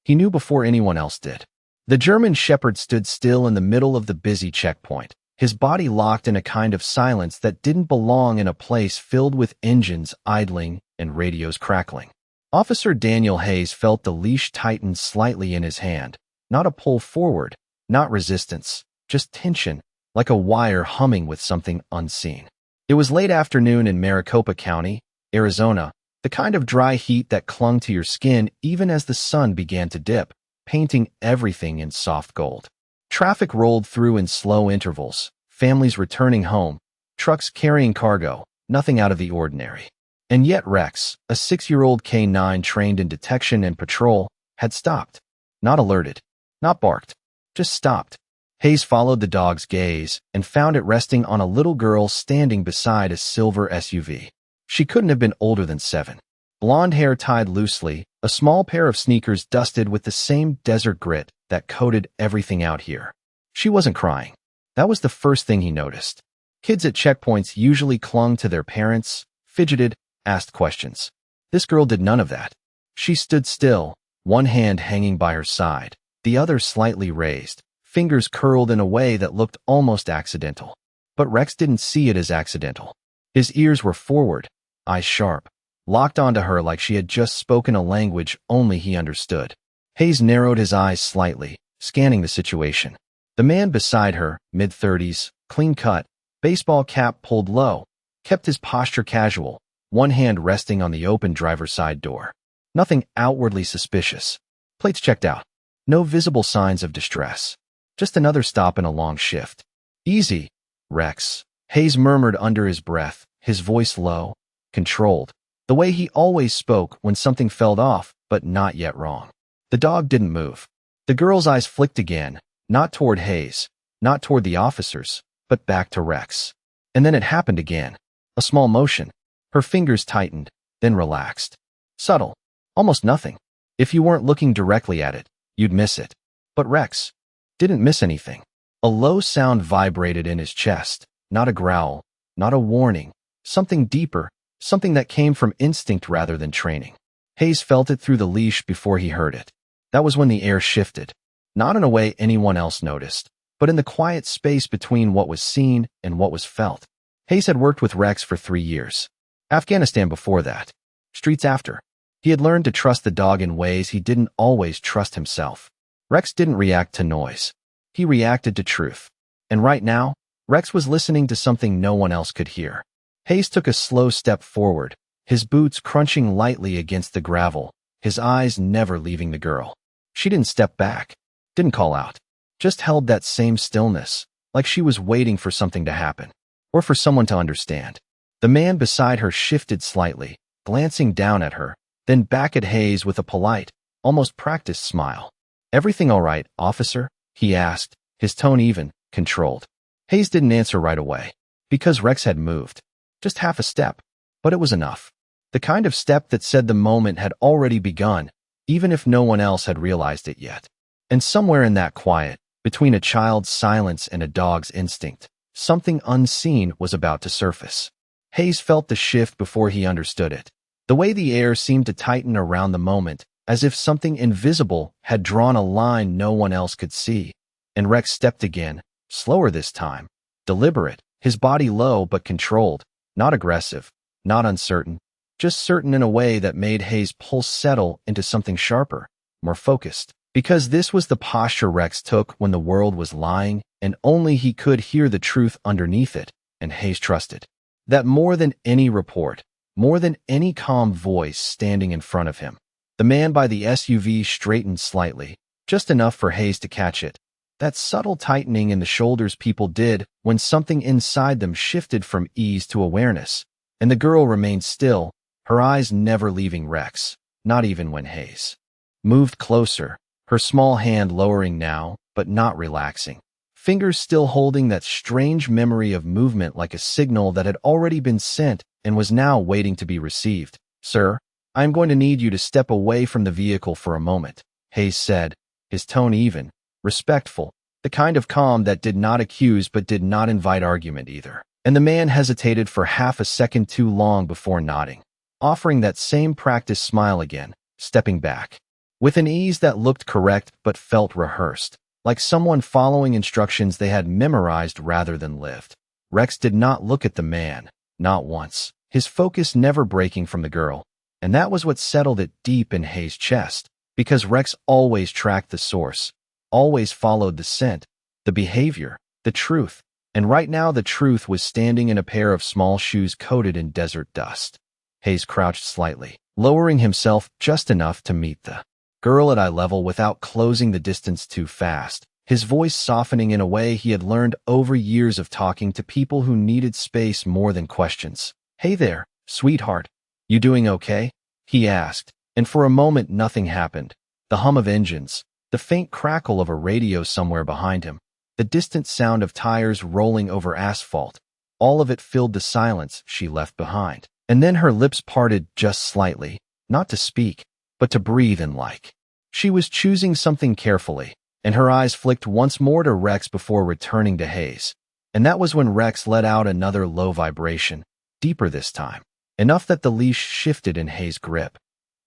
He knew before anyone else did. The German shepherd stood still in the middle of the busy checkpoint, his body locked in a kind of silence that didn't belong in a place filled with engines idling and radios crackling. Officer Daniel Hayes felt the leash tighten slightly in his hand, not a pull forward, not resistance, just tension, like a wire humming with something unseen. It was late afternoon in Maricopa County, Arizona, the kind of dry heat that clung to your skin even as the sun began to dip, painting everything in soft gold. Traffic rolled through in slow intervals, families returning home, trucks carrying cargo, nothing out of the ordinary. And yet Rex, a 6-year-old K9 trained in detection and patrol, had stopped. Not alerted, not barked, just stopped. Hayes followed the dog's gaze and found it resting on a little girl standing beside a silver SUV. She couldn't have been older than 7. Blonde hair tied loosely, a small pair of sneakers dusted with the same desert grit that coated everything out here. She wasn't crying. That was the first thing he noticed. Kids at checkpoints usually clung to their parents, fidgeted, asked questions. This girl did none of that. She stood still, one hand hanging by her side, the other slightly raised, fingers curled in a way that looked almost accidental. But Rex didn't see it as accidental. His ears were forward, eyes sharp, locked onto her like she had just spoken a language only he understood. Hayes narrowed his eyes slightly, scanning the situation. The man beside her, mid-30s, clean-cut, baseball cap pulled low, kept his posture casual, one hand resting on the open driver's side door. Nothing outwardly suspicious. Plates checked out. No visible signs of distress. Just another stop in a long shift. Easy, Rex, Hayes murmured under his breath, his voice low, controlled, the way he always spoke when something felt off, but not yet wrong. The dog didn't move. The girl's eyes flicked again, not toward Hayes, not toward the officers, but back to Rex. And then it happened again. A small motion. Her fingers tightened, then relaxed. Subtle. Almost nothing. If you weren't looking directly at it, you'd miss it. But Rex didn't miss anything. A low sound vibrated in his chest, not a growl, not a warning, something deeper, something that came from instinct rather than training. Hayes felt it through the leash before he heard it. That was when the air shifted, not in a way anyone else noticed, but in the quiet space between what was seen and what was felt. Hayes had worked with Rex for 3 years. Afghanistan before that. Streets after. He had learned to trust the dog in ways he didn't always trust himself. Rex didn't react to noise. He reacted to truth. And right now, Rex was listening to something no one else could hear. Hayes took a slow step forward, his boots crunching lightly against the gravel, his eyes never leaving the girl. She didn't step back, didn't call out, just held that same stillness, like she was waiting for something to happen, or for someone to understand. The man beside her shifted slightly, glancing down at her, then back at Hayes with a polite, almost practiced smile. "Everything all right, officer?" he asked, his tone even, controlled. Hayes didn't answer right away, because Rex had moved. Just half a step, but it was enough. The kind of step that said the moment had already begun, even if no one else had realized it yet. And somewhere in that quiet, between a child's silence and a dog's instinct, something unseen was about to surface. Hayes felt the shift before he understood it. The way the air seemed to tighten around the moment, as if something invisible had drawn a line no one else could see. And Rex stepped again, slower this time, deliberate, his body low but controlled, not aggressive, not uncertain, just certain in a way that made Hayes' pulse settle into something sharper, more focused. Because this was the posture Rex took when the world was lying, and only he could hear the truth underneath it, and Hayes trusted that more than any report, more than any calm voice standing in front of him. The man by the SUV straightened slightly, just enough for Hayes to catch it. That subtle tightening in the shoulders people did when something inside them shifted from ease to awareness, and the girl remained still, her eyes never leaving Rex, not even when Hayes moved closer, her small hand lowering now, but not relaxing, fingers still holding that strange memory of movement like a signal that had already been sent and was now waiting to be received. "Sir, I am going to need you to step away from the vehicle for a moment," Hayes said, his tone even, respectful, the kind of calm that did not accuse but did not invite argument either. And the man hesitated for half a second too long before nodding, offering that same practiced smile again, stepping back. with an ease that looked correct but felt rehearsed, like someone following instructions they had memorized rather than lived. Rex did not look at the man, not once, his focus never breaking from the girl, and that was what settled it deep in Hayes' chest, because Rex always tracked the source, always followed the scent, the behavior, the truth, and right now the truth was standing in a pair of small shoes coated in desert dust. Hayes crouched slightly, lowering himself just enough to meet the girl at eye level without closing the distance too fast, his voice softening in a way he had learned over years of talking to people who needed space more than questions. "Hey there, sweetheart. You doing okay?" he asked, and for a moment nothing happened. The hum of engines, the faint crackle of a radio somewhere behind him, the distant sound of tires rolling over asphalt, all of it filled the silence she left behind. And then her lips parted just slightly, not to speak, but to breathe in like. She was choosing something carefully, and her eyes flicked once more to Rex before returning to Hayes. And that was when Rex let out another low vibration, deeper this time, enough that the leash shifted in Hayes' grip.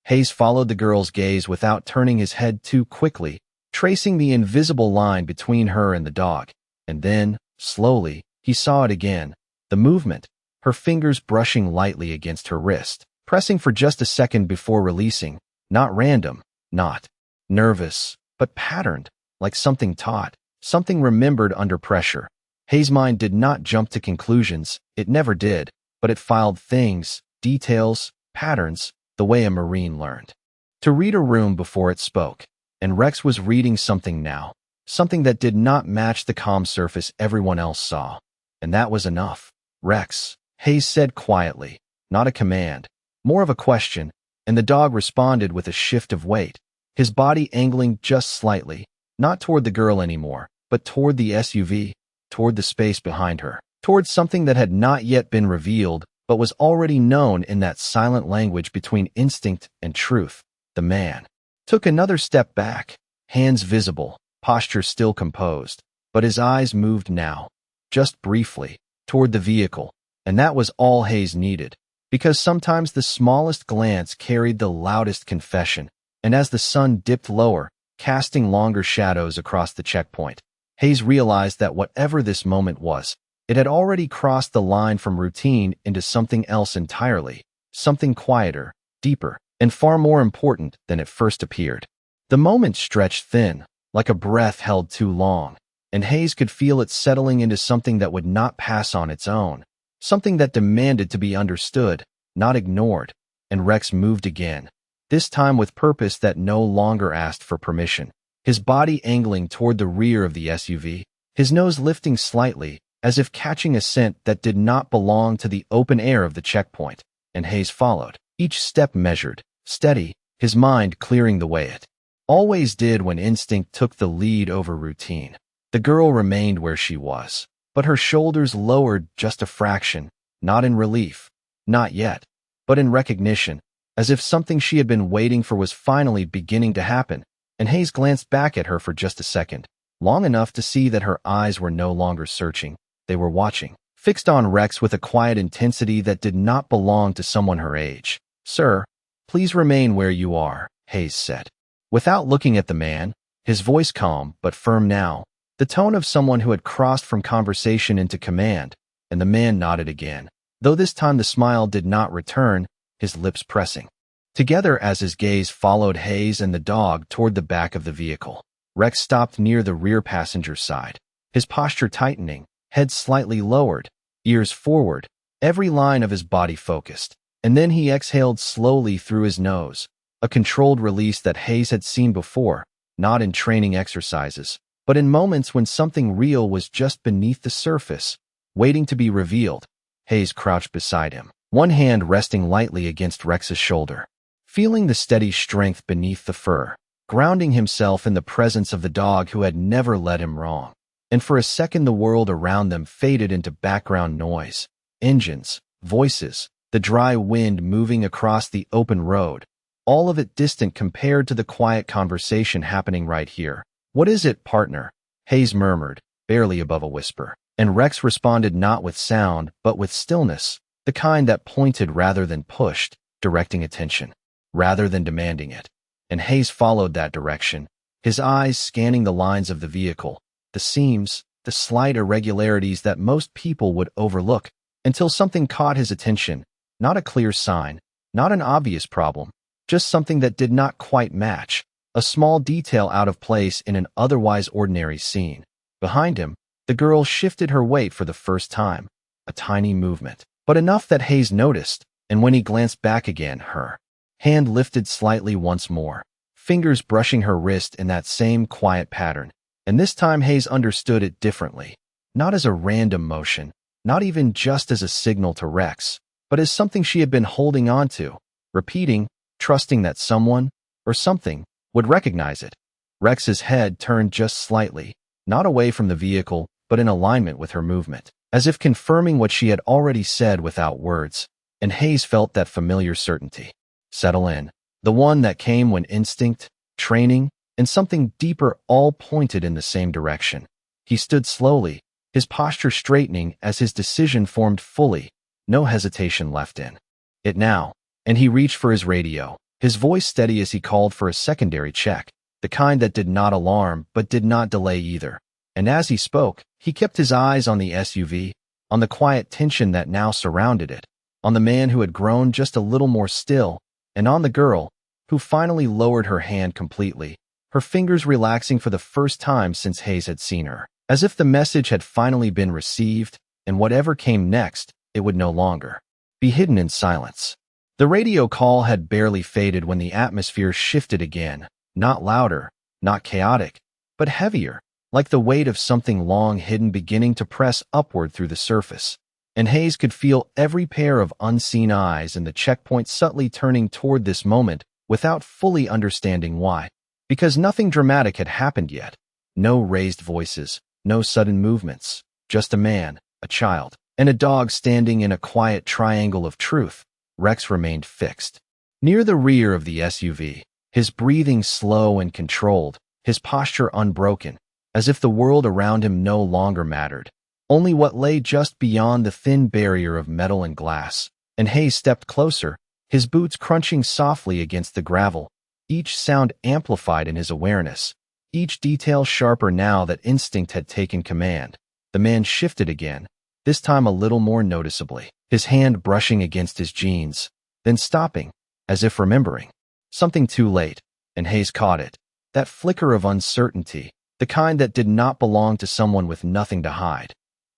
Hayes followed the girl's gaze without turning his head too quickly, tracing the invisible line between her and the dog. And then, slowly, he saw it again, the movement, her fingers brushing lightly against her wrist, pressing for just a second before releasing, not random, not nervous, but patterned, like something taught, something remembered under pressure. Hayes' mind did not jump to conclusions, it never did, but it filed things, details, patterns, the way a Marine learned to read a room before it spoke. And Rex was reading something now, something that did not match the calm surface everyone else saw. And that was enough. "Rex," Hayes said quietly, not a command, more of a question, and the dog responded with a shift of weight, his body angling just slightly, not toward the girl anymore, but toward the SUV, toward the space behind her, toward something that had not yet been revealed, but was already known in that silent language between instinct and truth. The man took another step back, hands visible, posture still composed, but his eyes moved now, just briefly, toward the vehicle. And that was all Hayes needed, because sometimes the smallest glance carried the loudest confession, and as the sun dipped lower, casting longer shadows across the checkpoint, Hayes realized that whatever this moment was, it had already crossed the line from routine into something else entirely, something quieter, deeper, and far more important than it first appeared. The moment stretched thin, like a breath held too long, and Hayes could feel it settling into something that would not pass on its own. Something that demanded to be understood, not ignored, and Rex moved again, this time with purpose that no longer asked for permission, his body angling toward the rear of the SUV, his nose lifting slightly, as if catching a scent that did not belong to the open air of the checkpoint, and Hayes followed, each step measured, steady, his mind clearing the way it always did when instinct took the lead over routine. The girl remained where she was, but her shoulders lowered just a fraction, not in relief, not yet, but in recognition, as if something she had been waiting for was finally beginning to happen, and Hayes glanced back at her for just a second, long enough to see that her eyes were no longer searching, they were watching, fixed on Rex with a quiet intensity that did not belong to someone her age. "Sir, please remain where you are," Hayes said. Without looking at the man, his voice calm but firm now, the tone of someone who had crossed from conversation into command, and the man nodded again, though this time the smile did not return, his lips pressing together as his gaze followed Hayes and the dog toward the back of the vehicle. Rex stopped near the rear passenger side, his posture tightening, head slightly lowered, ears forward, every line of his body focused, and then he exhaled slowly through his nose, a controlled release that Hayes had seen before, not in training exercises, but in moments when something real was just beneath the surface, waiting to be revealed. Hayes crouched beside him, one hand resting lightly against Rex's shoulder, feeling the steady strength beneath the fur, grounding himself in the presence of the dog who had never led him wrong. And for a second the world around them faded into background noise, engines, voices, the dry wind moving across the open road, all of it distant compared to the quiet conversation happening right here. "What is it, partner?" Hayes murmured, barely above a whisper, and Rex responded not with sound, but with stillness, the kind that pointed rather than pushed, directing attention, rather than demanding it. and Hayes followed that direction, his eyes scanning the lines of the vehicle, the seams, the slight irregularities that most people would overlook, until something caught his attention. Not a clear sign, not an obvious problem, just something that did not quite match, a small detail out of place in an otherwise ordinary scene. Behind him, the girl shifted her weight for the first time, a tiny movement, but enough that Hayes noticed, and when he glanced back again, her hand lifted slightly once more, fingers brushing her wrist in that same quiet pattern. And this time Hayes understood it differently, not as a random motion, not even just as a signal to Rex, but as something she had been holding on to, repeating, trusting that someone, or something, would recognize it. Rex's head turned just slightly, not away from the vehicle, but in alignment with her movement, as if confirming what she had already said without words, and Hayes felt that familiar certainty settle in, the one that came when instinct, training, and something deeper all pointed in the same direction. He stood slowly, his posture straightening as his decision formed fully, no hesitation left in it now, and he reached for his radio, his voice steady as he called for a secondary check, the kind that did not alarm but did not delay either. And as he spoke, he kept his eyes on the SUV, on the quiet tension that now surrounded it, on the man who had grown just a little more still, and on the girl, who finally lowered her hand completely, her fingers relaxing for the first time since Hayes had seen her, as if the message had finally been received, and whatever came next, it would no longer be hidden in silence. The radio call had barely faded when the atmosphere shifted again, not louder, not chaotic, but heavier, like the weight of something long hidden beginning to press upward through the surface. And Hayes could feel every pair of unseen eyes in the checkpoint subtly turning toward this moment without fully understanding why. Because nothing dramatic had happened yet. No raised voices, no sudden movements, just a man, a child, and a dog standing in a quiet triangle of truth. Rex remained fixed. Near the rear of the SUV, his breathing slow and controlled, his posture unbroken, as if the world around him no longer mattered. Only what lay just beyond the thin barrier of metal and glass. And Hayes stepped closer, his boots crunching softly against the gravel, each sound amplified in his awareness, each detail sharper now that instinct had taken command. The man shifted again, this time a little more noticeably, his hand brushing against his jeans, then stopping, as if remembering something too late, and Hayes caught it. That flicker of uncertainty, the kind that did not belong to someone with nothing to hide.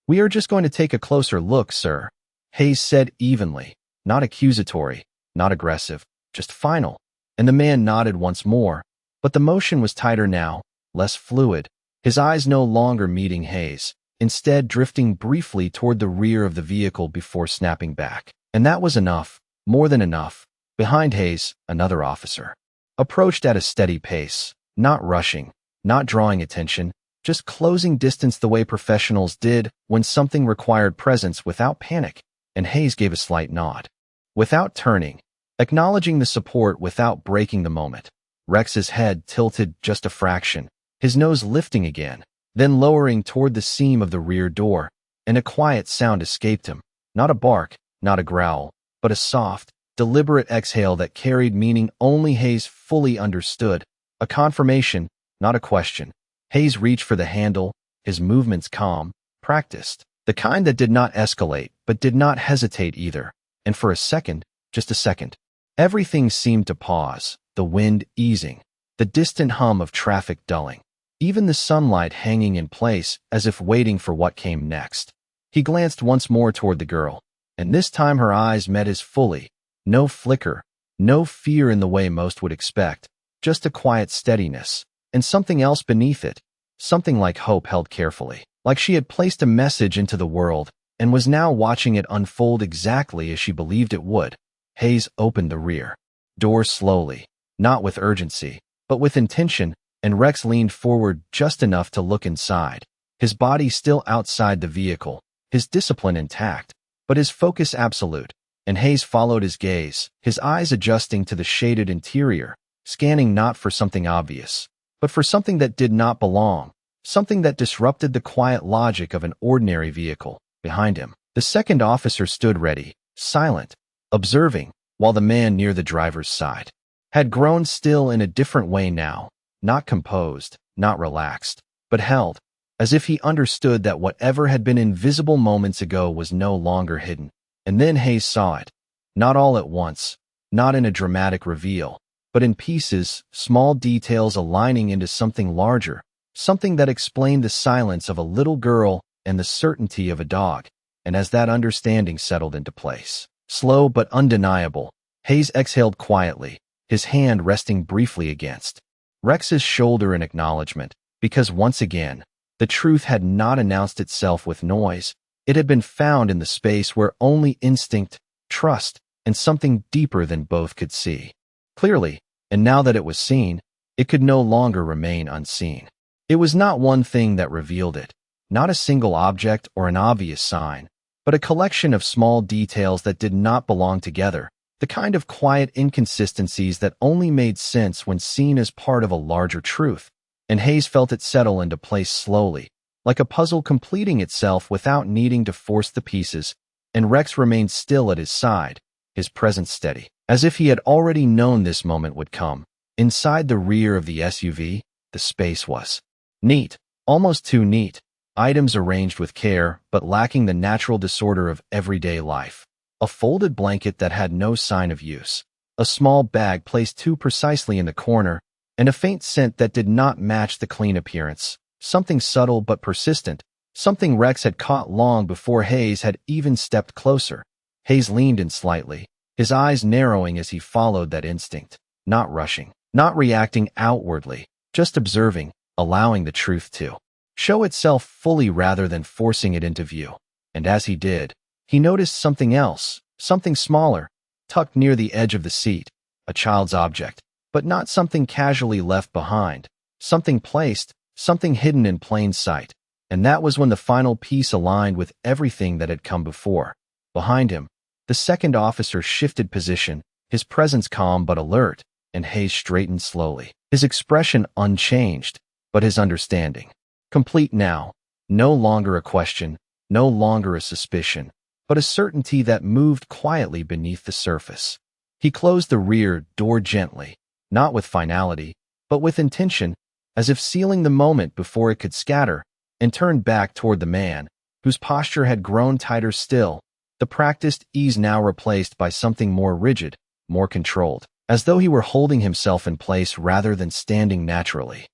"We are just going to take a closer look, sir," Hayes said evenly, not accusatory, not aggressive, just final. And the man nodded once more, but the motion was tighter now, less fluid, his eyes no longer meeting Hayes, instead drifting briefly toward the rear of the vehicle before snapping back. And that was enough, more than enough. Behind Hayes, another officer approached at a steady pace, not rushing, not drawing attention, just closing distance the way professionals did when something required presence without panic. And Hayes gave a slight nod, without turning, acknowledging the support without breaking the moment. Rex's head tilted just a fraction, his nose lifting again, then lowering toward the seam of the rear door, and a quiet sound escaped him. Not a bark, not a growl, but a soft, deliberate exhale that carried meaning only Hayes fully understood. A confirmation, not a question. Hayes reached for the handle, his movements calm, practiced, the kind that did not escalate but did not hesitate either. And for a second, just a second, everything seemed to pause, the wind easing, the distant hum of traffic dulling, even the sunlight hanging in place as if waiting for what came next. He glanced once more toward the girl, and this time her eyes met his fully. No flicker, no fear in the way most would expect, just a quiet steadiness, and something else beneath it, something like hope held carefully, like she had placed a message into the world and was now watching it unfold exactly as she believed it would. Hayes opened the rear door slowly, not with urgency, but with intention, and Rex leaned forward just enough to look inside, his body still outside the vehicle, his discipline intact, but his focus absolute. And Hayes followed his gaze, his eyes adjusting to the shaded interior, scanning not for something obvious, but for something that did not belong, something that disrupted the quiet logic of an ordinary vehicle. Behind him, the second officer stood ready, silent, observing, while the man near the driver's side had grown still in a different way now, not composed, not relaxed, but held, as if he understood that whatever had been invisible moments ago was no longer hidden. And then Hayes saw it, not all at once, not in a dramatic reveal, but in pieces, small details aligning into something larger, something that explained the silence of a little girl and the certainty of a dog. And as that understanding settled into place, slow but undeniable, Hayes exhaled quietly, his hand resting briefly against Rex's shoulder in acknowledgement, because once again, the truth had not announced itself with noise. It had been found in the space where only instinct, trust, and something deeper than both could see clearly, and now that it was seen, it could no longer remain unseen. It was not one thing that revealed it, not a single object or an obvious sign, but a collection of small details that did not belong together, the kind of quiet inconsistencies that only made sense when seen as part of a larger truth. And Hayes felt it settle into place slowly, like a puzzle completing itself without needing to force the pieces, and Rex remained still at his side, his presence steady, as if he had already known this moment would come. Inside the rear of the SUV, the space was neat, almost too neat, items arranged with care but lacking the natural disorder of everyday life. A folded blanket that had no sign of use, a small bag placed too precisely in the corner, and a faint scent that did not match the clean appearance. Something subtle but persistent, something Rex had caught long before Hayes had even stepped closer. Hayes leaned in slightly, his eyes narrowing as he followed that instinct, not rushing, not reacting outwardly, just observing, allowing the truth to show itself fully rather than forcing it into view. And as he did, he noticed something else, something smaller, tucked near the edge of the seat, a child's object, but not something casually left behind, something placed, something hidden in plain sight. And that was when the final piece aligned with everything that had come before. Behind him, the second officer shifted position, his presence calm but alert, and Hayes straightened slowly, his expression unchanged, but his understanding complete now, no longer a question, no longer a suspicion, but a certainty that moved quietly beneath the surface. He closed the rear door gently, not with finality, but with intention, as if sealing the moment before it could scatter, and turned back toward the man, whose posture had grown tighter still, the practiced ease now replaced by something more rigid, more controlled, as though he were holding himself in place rather than standing naturally.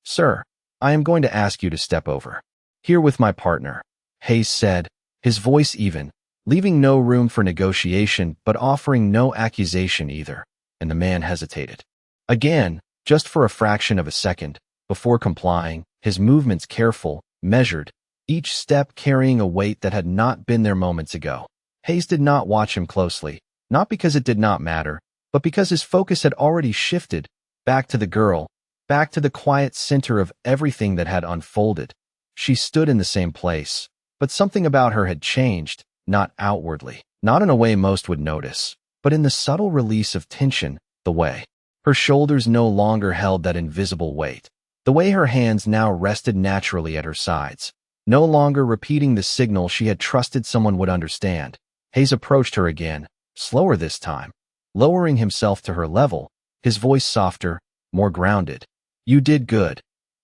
"Sir, I am going to ask you to step over here with my partner," Hayes said, his voice even, leaving no room for negotiation but offering no accusation either. And the man hesitated. Again, just for a fraction of a second, before complying, his movements careful, measured, each step carrying a weight that had not been there moments ago. Hayes did not watch him closely, not because it did not matter, but because his focus had already shifted, back to the girl, back to the quiet center of everything that had unfolded. She stood in the same place, but something about her had changed, not outwardly, not in a way most would notice, but in the subtle release of tension, the way her shoulders no longer held that invisible weight, the way her hands now rested naturally at her sides, no longer repeating the signal she had trusted someone would understand. Hayes approached her again, slower this time, lowering himself to her level, his voice softer, more grounded. "You did good,"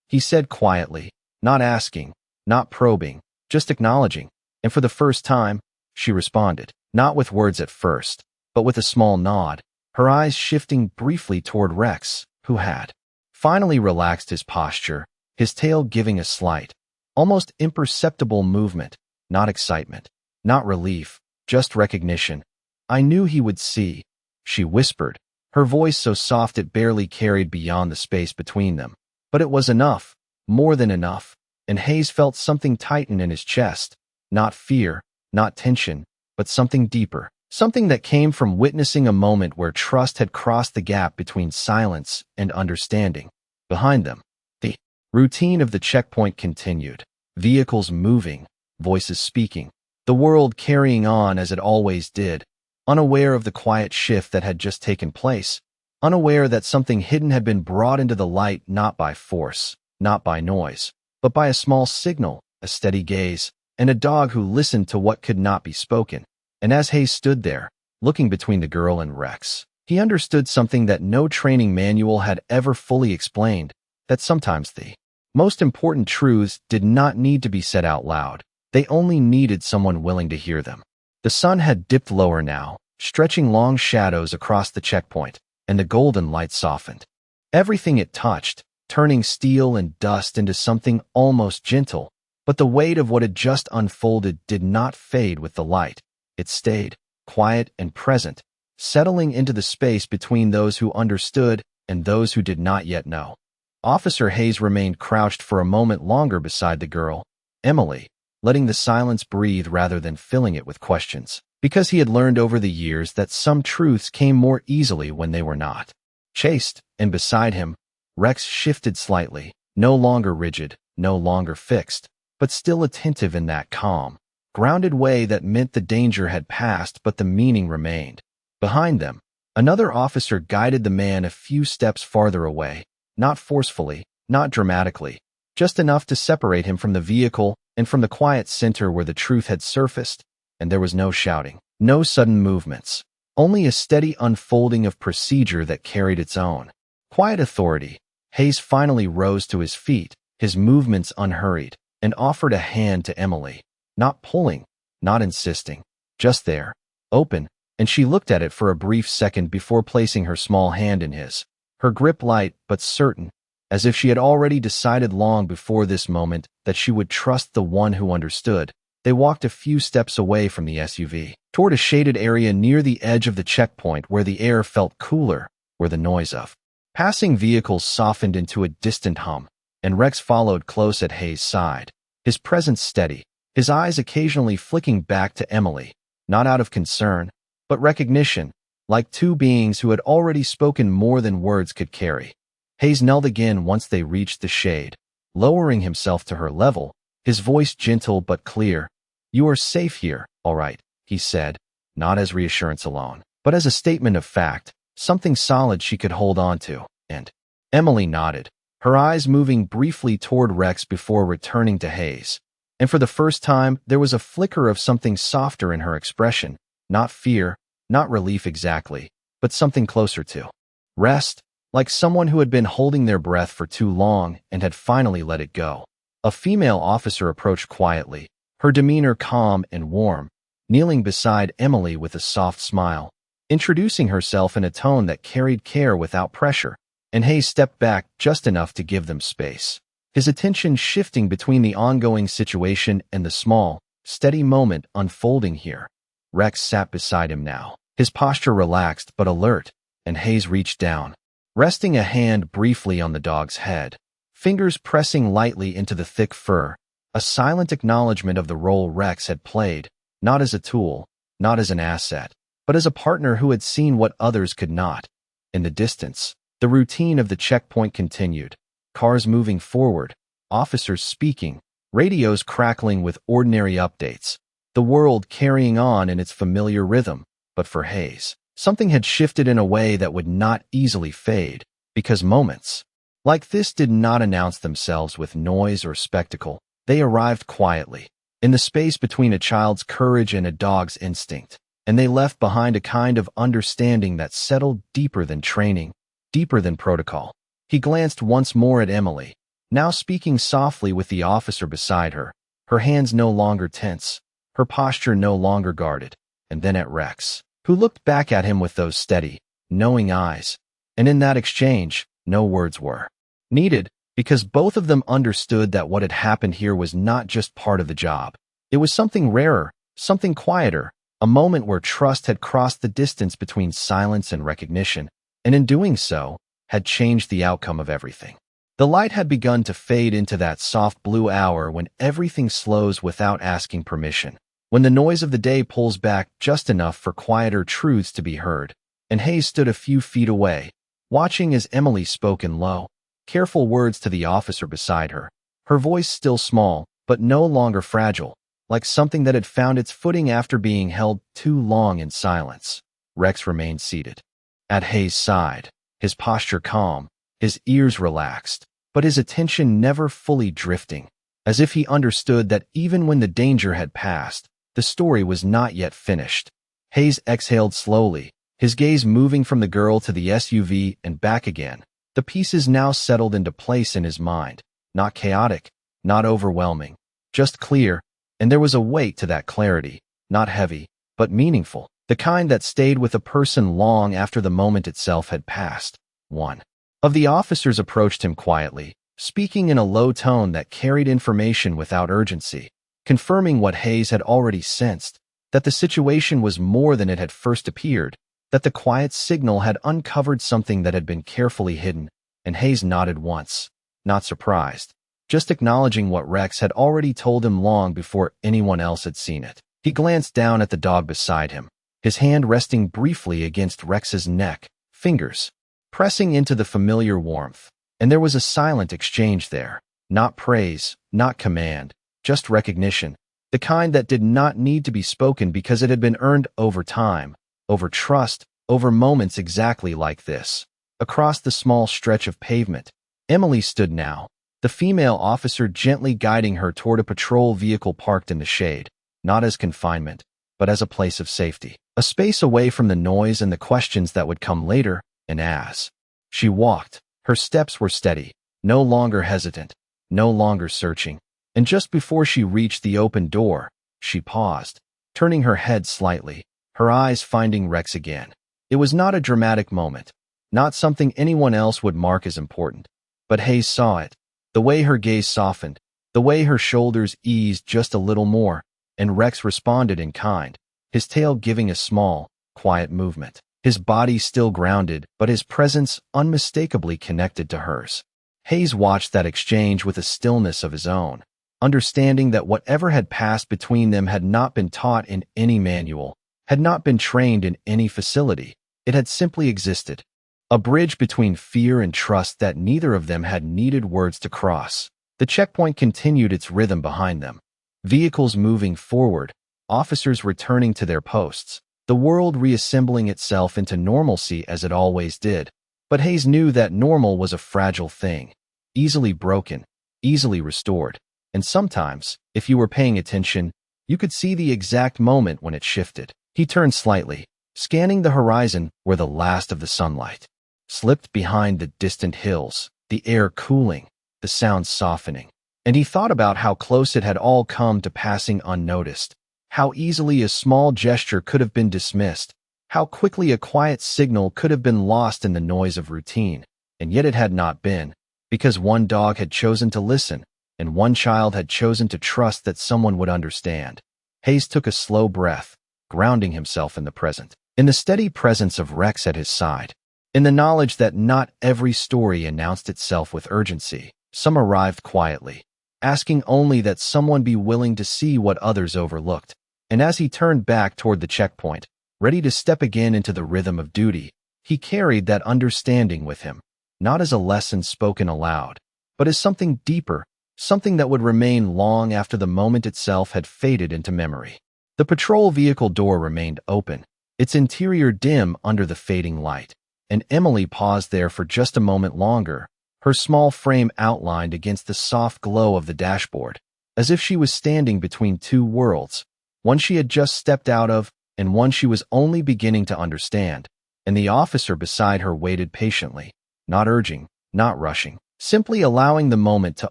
he said quietly, not asking, not probing, just acknowledging. And for the first time, she responded, not with words at first, but with a small nod, her eyes shifting briefly toward Rex, who had finally relaxed his posture, his tail giving a slight, almost imperceptible movement, not excitement, not relief, just recognition. "I knew he would see," she whispered, her voice so soft it barely carried beyond the space between them. But it was enough, more than enough, and Hayes felt something tighten in his chest, not fear, not tension, but something deeper, something that came from witnessing a moment where trust had crossed the gap between silence and understanding. Behind them, the routine of the checkpoint continued, vehicles moving, voices speaking, the world carrying on as it always did, unaware of the quiet shift that had just taken place, unaware that something hidden had been brought into the light not by force, not by noise, but by a small signal, a steady gaze, and a dog who listened to what could not be spoken. And as Hayes stood there, looking between the girl and Rex, He understood something that no training manual had ever fully explained, that sometimes the most important truths did not need to be said out loud. They only needed someone willing to hear them. The sun had dipped lower now, stretching long shadows across the checkpoint, and the golden light softened everything it touched, turning steel and dust into something almost gentle. But the weight of what had just unfolded did not fade with the light. It stayed, quiet and present, settling into the space between those who understood and those who did not yet know. Officer Hayes remained crouched for a moment longer beside the girl, Emily, letting the silence breathe rather than filling it with questions, because he had learned over the years that some truths came more easily when they were not chased, and beside him, Rex shifted slightly, no longer rigid, no longer fixed, but still attentive in that calm, grounded way that meant the danger had passed but the meaning remained. Behind them, another officer guided the man a few steps farther away, not forcefully, not dramatically, just enough to separate him from the vehicle and from the quiet center where the truth had surfaced, and there was no shouting, no sudden movements, only a steady unfolding of procedure that carried its own quiet authority. Hayes finally rose to his feet, his movements unhurried, and offered a hand to Emily, not pulling, not insisting, just there, open, and she looked at it for a brief second before placing her small hand in his, her grip light but certain, as if she had already decided long before this moment that she would trust the one who understood. They walked a few steps away from the SUV, toward a shaded area near the edge of the checkpoint where the air felt cooler, where the noise of passing vehicles softened into a distant hum, and Rex followed close at Hayes' side, his presence steady, his eyes occasionally flicking back to Emily, not out of concern, but recognition, like two beings who had already spoken more than words could carry. Hayes knelt again once they reached the shade, lowering himself to her level, his voice gentle but clear. "You are safe here, all right," he said, not as reassurance alone, but as a statement of fact, something solid she could hold on to, and Emily nodded, her eyes moving briefly toward Rex before returning to Hayes. And for the first time, there was a flicker of something softer in her expression, not fear, not relief exactly, but something closer to rest, like someone who had been holding their breath for too long and had finally let it go. A female officer approached quietly, her demeanor calm and warm, kneeling beside Emily with a soft smile, introducing herself in a tone that carried care without pressure, and Hayes stepped back just enough to give them space, his attention shifting between the ongoing situation and the small, steady moment unfolding here. Rex sat beside him now, his posture relaxed but alert, and Hayes reached down, resting a hand briefly on the dog's head, fingers pressing lightly into the thick fur, a silent acknowledgement of the role Rex had played, not as a tool, not as an asset, but as a partner who had seen what others could not. In the distance, the routine of the checkpoint continued, cars moving forward, officers speaking, radios crackling with ordinary updates, the world carrying on in its familiar rhythm. But for Hayes, something had shifted in a way that would not easily fade, because moments like this did not announce themselves with noise or spectacle. They arrived quietly, in the space between a child's courage and a dog's instinct, and they left behind a kind of understanding that settled deeper than training, deeper than protocol. He glanced once more at Emily, now speaking softly with the officer beside her, her hands no longer tense, her posture no longer guarded, and then at Rex, who looked back at him with those steady, knowing eyes. And in that exchange, no words were needed, because both of them understood that what had happened here was not just part of the job. It was something rarer, something quieter, a moment where trust had crossed the distance between silence and recognition, and in doing so, had changed the outcome of everything. The light had begun to fade into that soft blue hour when everything slows without asking permission, when the noise of the day pulls back just enough for quieter truths to be heard. And Hayes stood a few feet away, watching as Emily spoke in low, careful words to the officer beside her, her voice still small, but no longer fragile, like something that had found its footing after being held too long in silence. Rex remained seated at Hayes' side, his posture calm, his ears relaxed, but his attention never fully drifting, as if he understood that even when the danger had passed, the story was not yet finished. Hayes exhaled slowly, his gaze moving from the girl to the SUV and back again. The pieces now settled into place in his mind, not chaotic, not overwhelming, just clear, and there was a weight to that clarity, not heavy, but meaningful, the kind that stayed with a person long after the moment itself had passed. One of the officers approached him quietly, speaking in a low tone that carried information without urgency, confirming what Hayes had already sensed, that the situation was more than it had first appeared, that the quiet signal had uncovered something that had been carefully hidden, and Hayes nodded once, not surprised, just acknowledging what Rex had already told him long before anyone else had seen it. He glanced down at the dog beside him, his hand resting briefly against Rex's neck, fingers pressing into the familiar warmth, and there was a silent exchange there, not praise, not command, just recognition, the kind that did not need to be spoken because it had been earned over time, over trust, over moments exactly like this. Across the small stretch of pavement, Emily stood now, the female officer gently guiding her toward a patrol vehicle parked in the shade, not as confinement, but as a place of safety, a space away from the noise and the questions that would come later. And as she walked, her steps were steady, no longer hesitant, no longer searching, and just before she reached the open door, she paused, turning her head slightly, her eyes finding Rex again. It was not a dramatic moment, not something anyone else would mark as important, but Hayes saw it, the way her gaze softened, the way her shoulders eased just a little more, and Rex responded in kind, his tail giving a small, quiet movement. His body still grounded, but his presence unmistakably connected to hers. Hayes watched that exchange with a stillness of his own, understanding that whatever had passed between them had not been taught in any manual, had not been trained in any facility. It had simply existed, a bridge between fear and trust that neither of them had needed words to cross. The checkpoint continued its rhythm behind them, vehicles moving forward, officers returning to their posts, the world reassembling itself into normalcy as it always did. But Hayes knew that normal was a fragile thing, easily broken, easily restored, and sometimes, if you were paying attention, you could see the exact moment when it shifted. He turned slightly, scanning the horizon where the last of the sunlight slipped behind the distant hills, the air cooling, the sound softening, and he thought about how close it had all come to passing unnoticed. How easily a small gesture could have been dismissed, how quickly a quiet signal could have been lost in the noise of routine, and yet it had not been, because one dog had chosen to listen, and one child had chosen to trust that someone would understand. Hayes took a slow breath, grounding himself in the present, in the steady presence of Rex at his side, in the knowledge that not every story announced itself with urgency. Some arrived quietly, asking only that someone be willing to see what others overlooked. And as he turned back toward the checkpoint, ready to step again into the rhythm of duty, he carried that understanding with him, not as a lesson spoken aloud, but as something deeper, something that would remain long after the moment itself had faded into memory. The patrol vehicle door remained open, its interior dim under the fading light, and Emily paused there for just a moment longer, her small frame outlined against the soft glow of the dashboard, as if she was standing between two worlds, one she had just stepped out of, and one she was only beginning to understand, and the officer beside her waited patiently, not urging, not rushing, simply allowing the moment to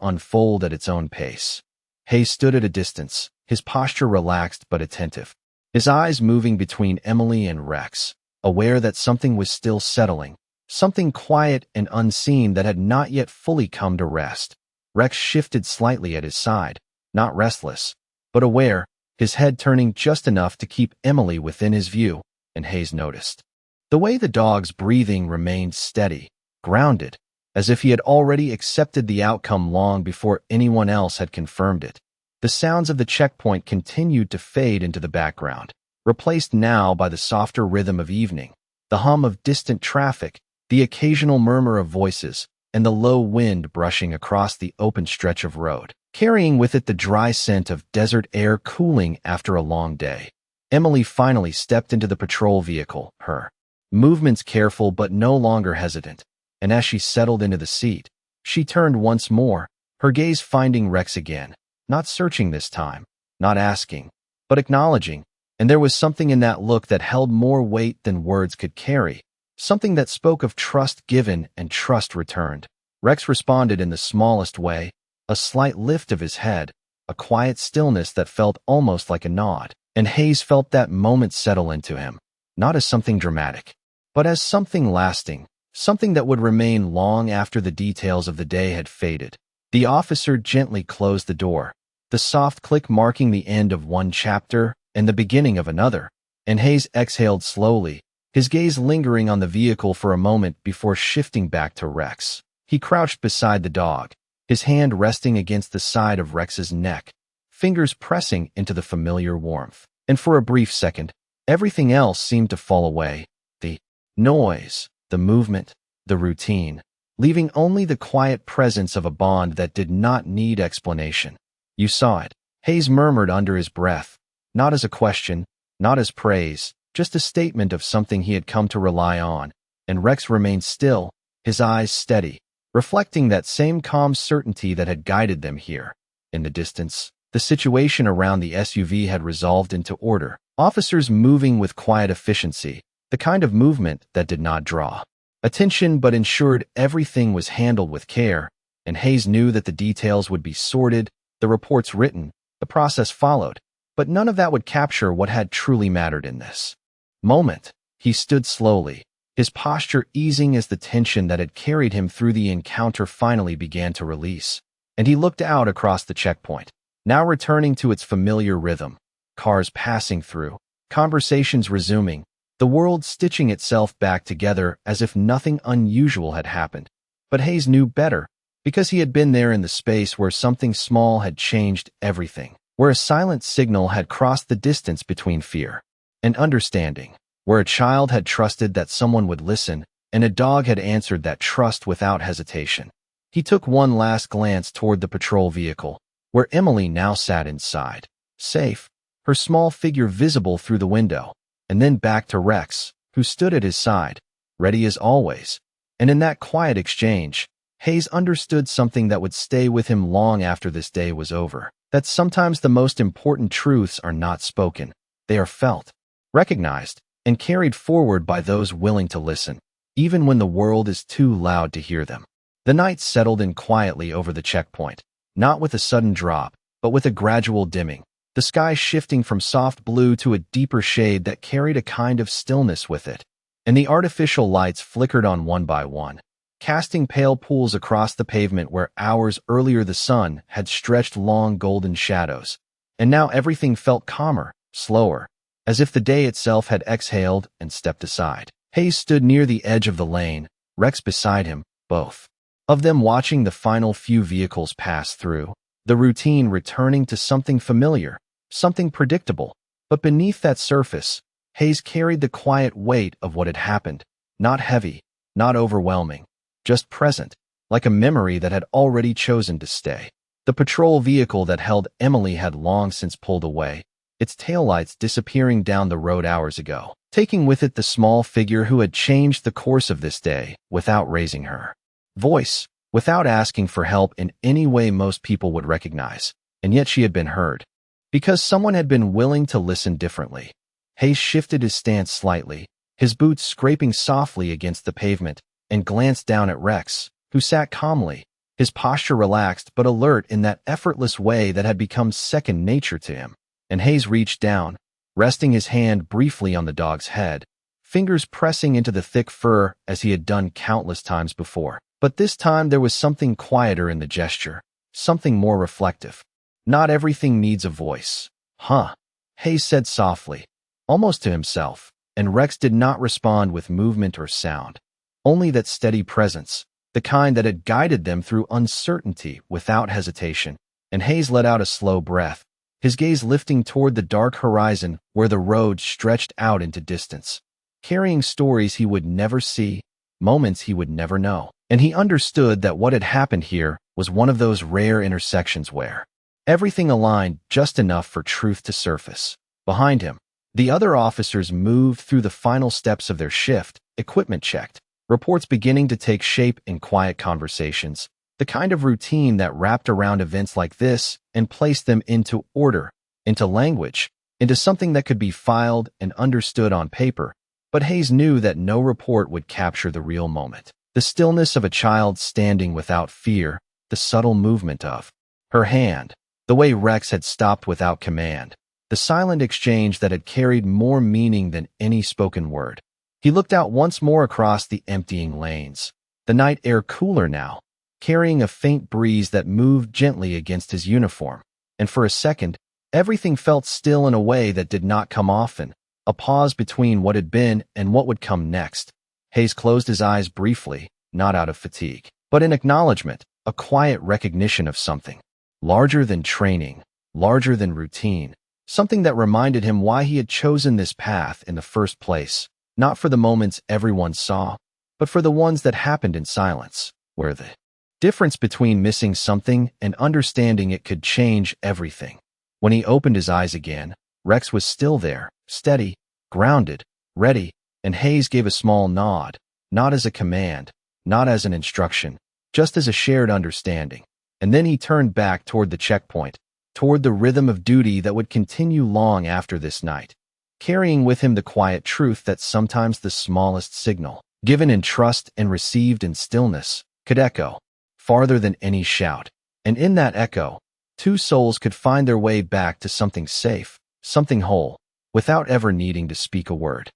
unfold at its own pace. Hayes stood at a distance, his posture relaxed but attentive, his eyes moving between Emily and Rex, aware that something was still settling, something quiet and unseen that had not yet fully come to rest. Rex shifted slightly at his side, not restless, but aware, his head turning just enough to keep Emily within his view, and Hayes noticed the way the dog's breathing remained steady, grounded, as if he had already accepted the outcome long before anyone else had confirmed it. The sounds of the checkpoint continued to fade into the background, replaced now by the softer rhythm of evening, the hum of distant traffic, the occasional murmur of voices, and the low wind brushing across the open stretch of road, carrying with it the dry scent of desert air cooling after a long day. Emily finally stepped into the patrol vehicle, her movements careful but no longer hesitant, and as she settled into the seat, she turned once more, her gaze finding Rex again, not searching this time, not asking, but acknowledging, And there was something in that look that held more weight than words could carry, something that spoke of trust given and trust returned. Rex responded in the smallest way, a slight lift of his head, a quiet stillness that felt almost like a nod. And Hayes felt that moment settle into him, not as something dramatic, but as something lasting, something that would remain long after the details of the day had faded. The officer gently closed the door, the soft click marking the end of one chapter and the beginning of another, and Hayes exhaled slowly, his gaze lingering on the vehicle for a moment before shifting back to Rex. He crouched beside the dog, his hand resting against the side of Rex's neck, fingers pressing into the familiar warmth. And for a brief second, everything else seemed to fall away. The noise, the movement, the routine, leaving only the quiet presence of a bond that did not need explanation. "You saw it," Hayes murmured under his breath, not as a question, not as praise, just a statement of something he had come to rely on, and Rex remained still, his eyes steady, reflecting that same calm certainty that had guided them here. In the distance, the situation around the SUV had resolved into order, officers moving with quiet efficiency, the kind of movement that did not draw attention but ensured everything was handled with care, and Hayes knew that the details would be sorted, the reports written, the process followed, but none of that would capture what had truly mattered in this moment. He stood slowly, his posture easing as the tension that had carried him through the encounter finally began to release, and he looked out across the checkpoint, now returning to its familiar rhythm, cars passing through, conversations resuming, the world stitching itself back together as if nothing unusual had happened. But Hayes knew better, because he had been there in the space where something small had changed everything, where a silent signal had crossed the distance between fear and understanding, where a child had trusted that someone would listen, and a dog had answered that trust without hesitation. He took one last glance toward the patrol vehicle, where Emily now sat inside, safe, her small figure visible through the window, and then back to Rex, who stood at his side, ready as always. And in that quiet exchange, Hayes understood something that would stay with him long after this day was over, that sometimes the most important truths are not spoken, they are felt, recognized, and carried forward by those willing to listen, even when the world is too loud to hear them. The night settled in quietly over the checkpoint, not with a sudden drop, but with a gradual dimming, the sky shifting from soft blue to a deeper shade that carried a kind of stillness with it, and the artificial lights flickered on one by one, casting pale pools across the pavement where hours earlier the sun had stretched long golden shadows. And now everything felt calmer, slower, as if the day itself had exhaled and stepped aside. Hayes stood near the edge of the lane, Rex beside him, both of them watching the final few vehicles pass through, the routine returning to something familiar, something predictable. But beneath that surface, Hayes carried the quiet weight of what had happened, not heavy, not overwhelming, just present, like a memory that had already chosen to stay. The patrol vehicle that held Emily had long since pulled away, its taillights disappearing down the road hours ago, taking with it the small figure who had changed the course of this day without raising her voice, without asking for help in any way most people would recognize. And yet she had been heard, because someone had been willing to listen differently. Hayes shifted his stance slightly, his boots scraping softly against the pavement, and glanced down at Rex, who sat calmly, his posture relaxed but alert in that effortless way that had become second nature to him. And Hayes reached down, resting his hand briefly on the dog's head, fingers pressing into the thick fur as he had done countless times before. But this time there was something quieter in the gesture, something more reflective. "Not everything needs a voice." "Huh," Hayes said softly, almost to himself, and Rex did not respond with movement or sound, only that steady presence, the kind that had guided them through uncertainty without hesitation. And Hayes let out a slow breath, his gaze lifting toward the dark horizon where the road stretched out into distance, carrying stories he would never see, moments he would never know. And he understood that what had happened here was one of those rare intersections where everything aligned just enough for truth to surface. Behind him, the other officers moved through the final steps of their shift, equipment checked, reports beginning to take shape in quiet conversations, the kind of routine that wrapped around events like this and placed them into order, into language, into something that could be filed and understood on paper, but Hayes knew that no report would capture the real moment. The stillness of a child standing without fear, the subtle movement of her hand, the way Rex had stopped without command, the silent exchange that had carried more meaning than any spoken word. He looked out once more across the emptying lanes, the night air cooler now, carrying a faint breeze that moved gently against his uniform, and for a second, everything felt still in a way that did not come often, a pause between what had been and what would come next. Hayes closed his eyes briefly, not out of fatigue, but in acknowledgement, a quiet recognition of something. Larger than training, larger than routine, something that reminded him why he had chosen this path in the first place, not for the moments everyone saw, but for the ones that happened in silence, where the difference between missing something and understanding it could change everything. When he opened his eyes again, Rex was still there, steady, grounded, ready, and Hayes gave a small nod, not as a command, not as an instruction, just as a shared understanding. And then he turned back toward the checkpoint, toward the rhythm of duty that would continue long after this night, carrying with him the quiet truth that sometimes the smallest signal, given in trust and received in stillness, could echo farther than any shout. And in that echo, two souls could find their way back to something safe, something whole, without ever needing to speak a word.